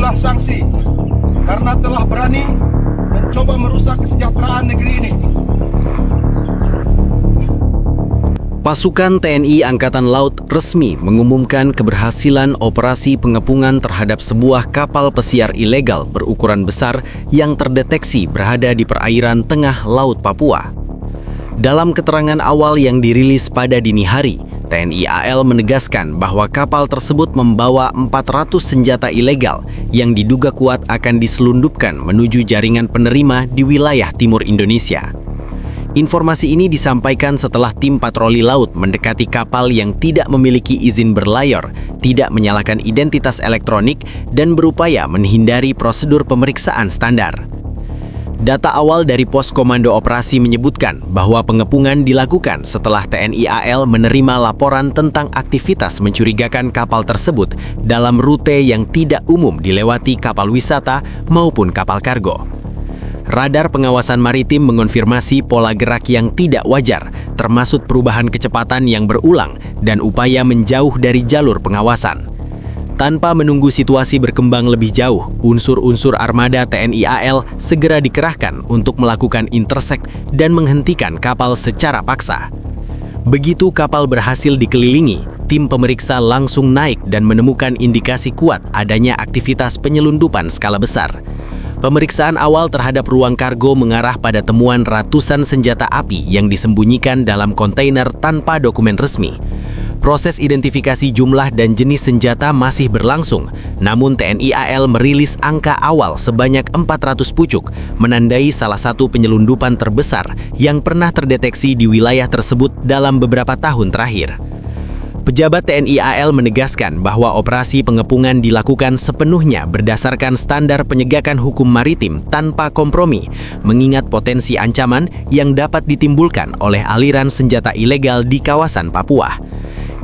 Terkendalilah sanksi karena telah berani mencoba merusak kesejahteraan negeri ini. Pasukan TNI Angkatan Laut resmi mengumumkan keberhasilan operasi pengepungan terhadap sebuah kapal pesiar ilegal berukuran besar yang terdeteksi berada di perairan tengah Laut Papua. Dalam keterangan awal yang dirilis pada dini hari, TNI AL menegaskan bahwa kapal tersebut membawa 400 senjata ilegal yang diduga kuat akan diselundupkan menuju jaringan penerima di wilayah timur Indonesia. Informasi ini disampaikan setelah tim patroli laut mendekati kapal yang tidak memiliki izin berlayar, tidak menyalakan identitas elektronik, dan berupaya menghindari prosedur pemeriksaan standar. Data awal dari Pos Komando Operasi menyebutkan bahwa pengepungan dilakukan setelah TNI AL menerima laporan tentang aktivitas mencurigakan kapal tersebut dalam rute yang tidak umum dilewati kapal wisata maupun kapal kargo. Radar pengawasan maritim mengonfirmasi pola gerak yang tidak wajar, termasuk perubahan kecepatan yang berulang dan upaya menjauh dari jalur pengawasan. Tanpa menunggu situasi berkembang lebih jauh, unsur-unsur armada TNI AL segera dikerahkan untuk melakukan intersek dan menghentikan kapal secara paksa. Begitu kapal berhasil dikelilingi, tim pemeriksa langsung naik dan menemukan indikasi kuat adanya aktivitas penyelundupan skala besar. Pemeriksaan awal terhadap ruang kargo mengarah pada temuan ratusan senjata api yang disembunyikan dalam kontainer tanpa dokumen resmi. Proses identifikasi jumlah dan jenis senjata masih berlangsung, namun TNI AL merilis angka awal sebanyak 400 pucuk, menandai salah satu penyelundupan terbesar yang pernah terdeteksi di wilayah tersebut dalam beberapa tahun terakhir. Pejabat TNI AL menegaskan bahwa operasi pengepungan dilakukan sepenuhnya berdasarkan standar penyegakan hukum maritim tanpa kompromi, mengingat potensi ancaman yang dapat ditimbulkan oleh aliran senjata ilegal di kawasan Papua.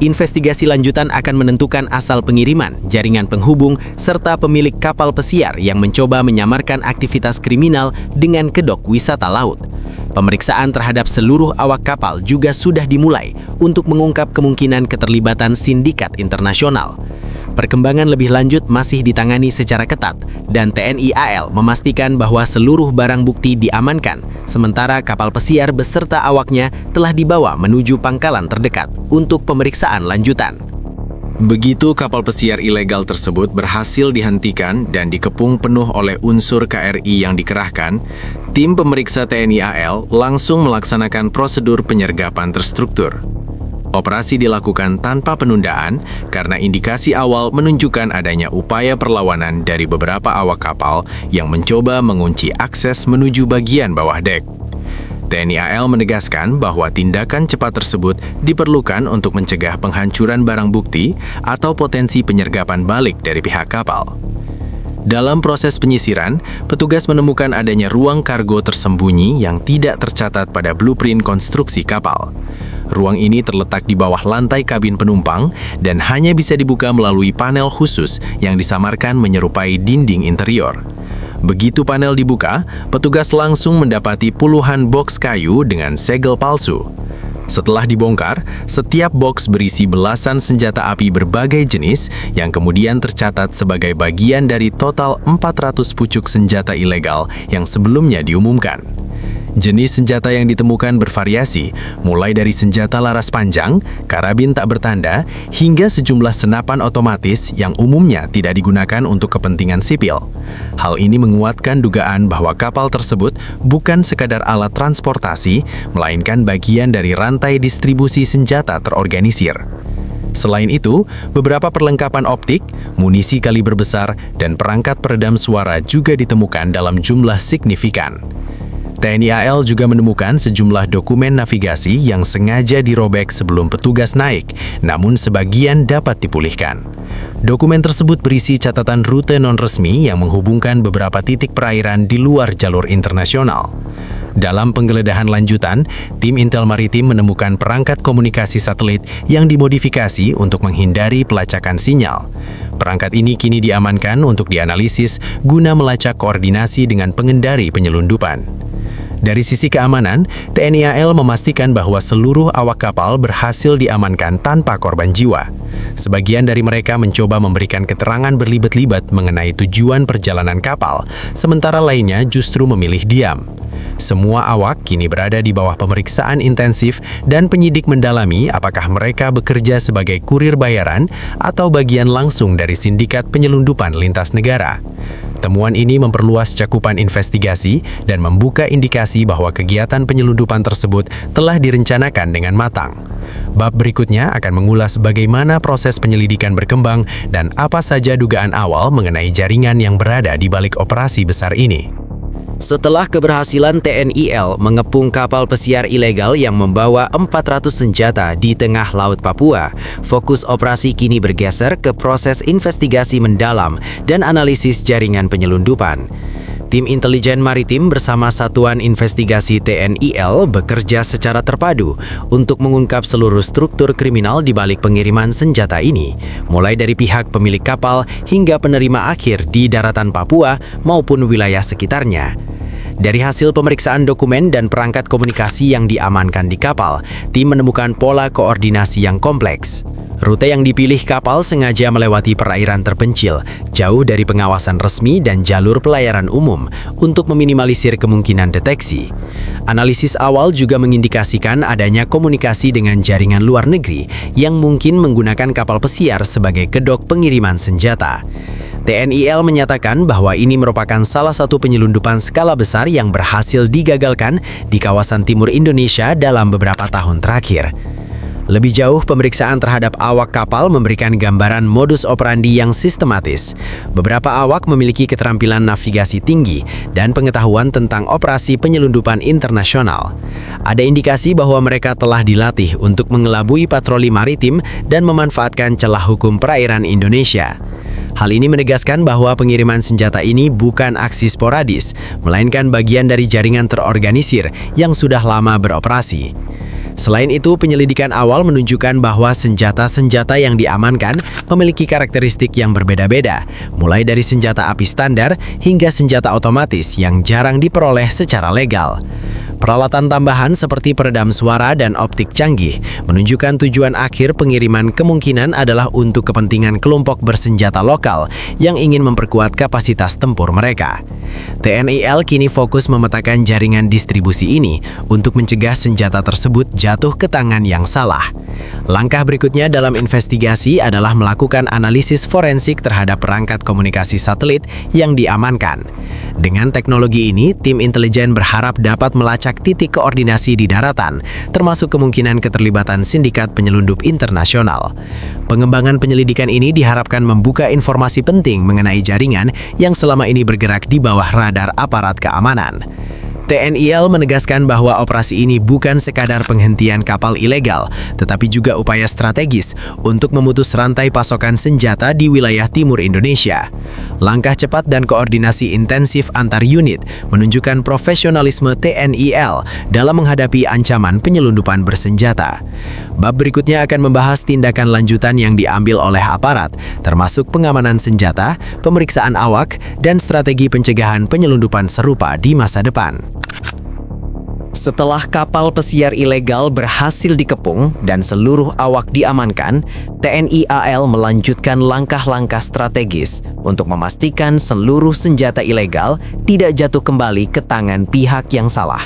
Investigasi lanjutan akan menentukan asal pengiriman, jaringan penghubung, serta pemilik kapal pesiar yang mencoba menyamarkan aktivitas kriminal dengan kedok wisata laut. Pemeriksaan terhadap seluruh awak kapal juga sudah dimulai untuk mengungkap kemungkinan keterlibatan sindikat internasional. Perkembangan lebih lanjut masih ditangani secara ketat dan TNI AL memastikan bahwa seluruh barang bukti diamankan, sementara kapal pesiar beserta awaknya telah dibawa menuju pangkalan terdekat untuk pemeriksaan lanjutan. Begitu kapal pesiar ilegal tersebut berhasil dihentikan dan dikepung penuh oleh unsur KRI yang dikerahkan, tim pemeriksa TNI AL langsung melaksanakan prosedur penyergapan terstruktur. Operasi dilakukan tanpa penundaan karena indikasi awal menunjukkan adanya upaya perlawanan dari beberapa awak kapal yang mencoba mengunci akses menuju bagian bawah dek. TNI AL menegaskan bahwa tindakan cepat tersebut diperlukan untuk mencegah penghancuran barang bukti atau potensi penyergapan balik dari pihak kapal. Dalam proses penyisiran, petugas menemukan adanya ruang kargo tersembunyi yang tidak tercatat pada blueprint konstruksi kapal. Ruang ini terletak di bawah lantai kabin penumpang dan hanya bisa dibuka melalui panel khusus yang disamarkan menyerupai dinding interior. Begitu panel dibuka, petugas langsung mendapati puluhan boks kayu dengan segel palsu. Setelah dibongkar, setiap boks berisi belasan senjata api berbagai jenis yang kemudian tercatat sebagai bagian dari total 400 pucuk senjata ilegal yang sebelumnya diumumkan. Jenis senjata yang ditemukan bervariasi, mulai dari senjata laras panjang, karabin tak bertanda, hingga sejumlah senapan otomatis yang umumnya tidak digunakan untuk kepentingan sipil. Hal ini menguatkan dugaan bahwa kapal tersebut bukan sekadar alat transportasi, melainkan bagian dari rantai distribusi senjata terorganisir. Selain itu, beberapa perlengkapan optik, munisi kaliber besar, dan perangkat peredam suara juga ditemukan dalam jumlah signifikan. TNI AL juga menemukan sejumlah dokumen navigasi yang sengaja dirobek sebelum petugas naik, namun sebagian dapat dipulihkan. Dokumen tersebut berisi catatan rute non-resmi yang menghubungkan beberapa titik perairan di luar jalur internasional. Dalam penggeledahan lanjutan, tim Intel Maritim menemukan perangkat komunikasi satelit yang dimodifikasi untuk menghindari pelacakan sinyal. Perangkat ini kini diamankan untuk dianalisis guna melacak koordinasi dengan pengendari penyelundupan. Dari sisi keamanan, TNI AL memastikan bahwa seluruh awak kapal berhasil diamankan tanpa korban jiwa. Sebagian dari mereka mencoba memberikan keterangan berlibat-libat mengenai tujuan perjalanan kapal, sementara lainnya justru memilih diam. Semua awak kini berada di bawah pemeriksaan intensif dan penyidik mendalami apakah mereka bekerja sebagai kurir bayaran atau bagian langsung dari sindikat penyelundupan lintas negara. Temuan ini memperluas cakupan investigasi dan membuka indikasi bahwa kegiatan penyelundupan tersebut telah direncanakan dengan matang. Bab berikutnya akan mengulas bagaimana proses penyelidikan berkembang dan apa saja dugaan awal mengenai jaringan yang berada di balik operasi besar ini. Setelah keberhasilan TNI AL mengepung kapal pesiar ilegal yang membawa 400 senjata di tengah Laut Papua, fokus operasi kini bergeser ke proses investigasi mendalam dan analisis jaringan penyelundupan. Tim intelijen maritim bersama Satuan Investigasi TNI AL bekerja secara terpadu untuk mengungkap seluruh struktur kriminal di balik pengiriman senjata ini, mulai dari pihak pemilik kapal hingga penerima akhir di daratan Papua maupun wilayah sekitarnya. Dari hasil pemeriksaan dokumen dan perangkat komunikasi yang diamankan di kapal, tim menemukan pola koordinasi yang kompleks. Rute yang dipilih kapal sengaja melewati perairan terpencil, jauh dari pengawasan resmi dan jalur pelayaran umum untuk meminimalisir kemungkinan deteksi. Analisis awal juga mengindikasikan adanya komunikasi dengan jaringan luar negeri yang mungkin menggunakan kapal pesiar sebagai kedok pengiriman senjata. TNI AL menyatakan bahwa ini merupakan salah satu penyelundupan skala besar yang berhasil digagalkan di kawasan timur Indonesia dalam beberapa tahun terakhir. Lebih jauh, pemeriksaan terhadap awak kapal memberikan gambaran modus operandi yang sistematis. Beberapa awak memiliki keterampilan navigasi tinggi dan pengetahuan tentang operasi penyelundupan internasional. Ada indikasi bahwa mereka telah dilatih untuk mengelabui patroli maritim dan memanfaatkan celah hukum perairan Indonesia. Hal ini menegaskan bahwa pengiriman senjata ini bukan aksi sporadis, melainkan bagian dari jaringan terorganisir yang sudah lama beroperasi. Selain itu, penyelidikan awal menunjukkan bahwa senjata-senjata yang diamankan memiliki karakteristik yang berbeda-beda, mulai dari senjata api standar hingga senjata otomatis yang jarang diperoleh secara legal. Peralatan tambahan seperti peredam suara dan optik canggih menunjukkan tujuan akhir pengiriman kemungkinan adalah untuk kepentingan kelompok bersenjata lokal yang ingin memperkuat kapasitas tempur mereka. TNI AL kini fokus memetakan jaringan distribusi ini untuk mencegah senjata tersebut jatuh ke tangan yang salah. Langkah berikutnya dalam investigasi adalah melakukan analisis forensik terhadap perangkat komunikasi satelit yang diamankan. Dengan teknologi ini, tim intelijen berharap dapat melacak titik koordinasi di daratan, termasuk kemungkinan keterlibatan sindikat penyelundup internasional. Pengembangan penyelidikan ini diharapkan membuka informasi penting mengenai jaringan yang selama ini bergerak di bawah radar aparat keamanan. TNI AL menegaskan bahwa operasi ini bukan sekadar penghentian kapal ilegal, tetapi juga upaya strategis untuk memutus rantai pasokan senjata di wilayah timur Indonesia. Langkah cepat dan koordinasi intensif antar unit menunjukkan profesionalisme TNI AL dalam menghadapi ancaman penyelundupan bersenjata. Bab berikutnya akan membahas tindakan lanjutan yang diambil oleh aparat, termasuk pengamanan senjata, pemeriksaan awak, dan strategi pencegahan penyelundupan serupa di masa depan. Setelah kapal pesiar ilegal berhasil dikepung dan seluruh awak diamankan, TNI AL melanjutkan langkah-langkah strategis untuk memastikan seluruh senjata ilegal tidak jatuh kembali ke tangan pihak yang salah.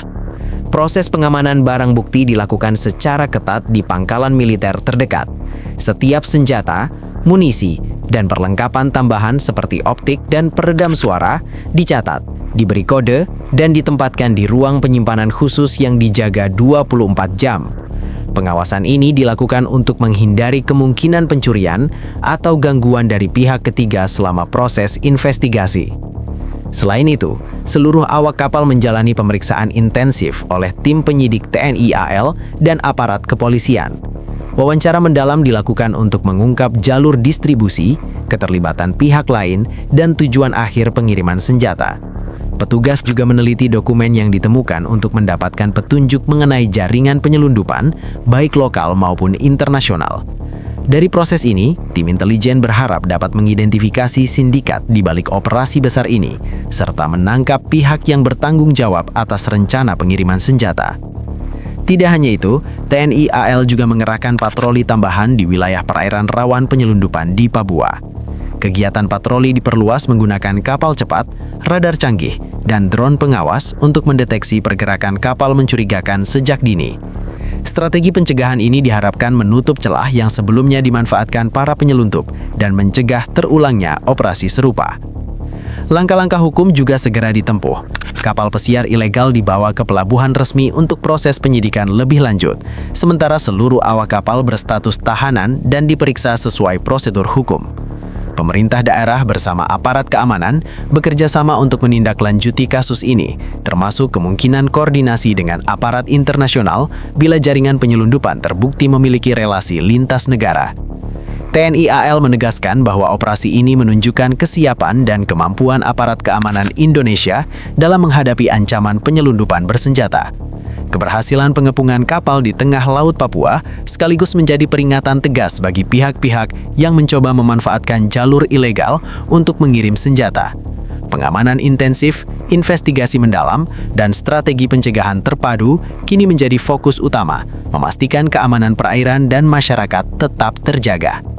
Proses pengamanan barang bukti dilakukan secara ketat di pangkalan militer terdekat. Setiap senjata, munisi, dan perlengkapan tambahan seperti optik dan peredam suara dicatat, diberi kode, dan ditempatkan di ruang penyimpanan khusus yang dijaga 24 jam. Pengawasan ini dilakukan untuk menghindari kemungkinan pencurian atau gangguan dari pihak ketiga selama proses investigasi. Selain itu, seluruh awak kapal menjalani pemeriksaan intensif oleh tim penyidik TNI AL dan aparat kepolisian. Wawancara mendalam dilakukan untuk mengungkap jalur distribusi, keterlibatan pihak lain, dan tujuan akhir pengiriman senjata. Petugas juga meneliti dokumen yang ditemukan untuk mendapatkan petunjuk mengenai jaringan penyelundupan, baik lokal maupun internasional. Dari proses ini, tim intelijen berharap dapat mengidentifikasi sindikat di balik operasi besar ini, serta menangkap pihak yang bertanggung jawab atas rencana pengiriman senjata. Tidak hanya itu, TNI AL juga mengerahkan patroli tambahan di wilayah perairan rawan penyelundupan di Papua. Kegiatan patroli diperluas menggunakan kapal cepat, radar canggih, dan drone pengawas untuk mendeteksi pergerakan kapal mencurigakan sejak dini. Strategi pencegahan ini diharapkan menutup celah yang sebelumnya dimanfaatkan para penyelundup dan mencegah terulangnya operasi serupa. Langkah-langkah hukum juga segera ditempuh. Kapal pesiar ilegal dibawa ke pelabuhan resmi untuk proses penyidikan lebih lanjut, sementara seluruh awak kapal berstatus tahanan dan diperiksa sesuai prosedur hukum. Pemerintah daerah bersama aparat keamanan bekerja sama untuk menindaklanjuti kasus ini, termasuk kemungkinan koordinasi dengan aparat internasional bila jaringan penyelundupan terbukti memiliki relasi lintas negara. TNI AL menegaskan bahwa operasi ini menunjukkan kesiapan dan kemampuan aparat keamanan Indonesia dalam menghadapi ancaman penyelundupan bersenjata. Keberhasilan pengepungan kapal di tengah laut Papua sekaligus menjadi peringatan tegas bagi pihak-pihak yang mencoba memanfaatkan jalur ilegal untuk mengirim senjata. Pengamanan intensif, investigasi mendalam, dan strategi pencegahan terpadu kini menjadi fokus utama, memastikan keamanan perairan dan masyarakat tetap terjaga.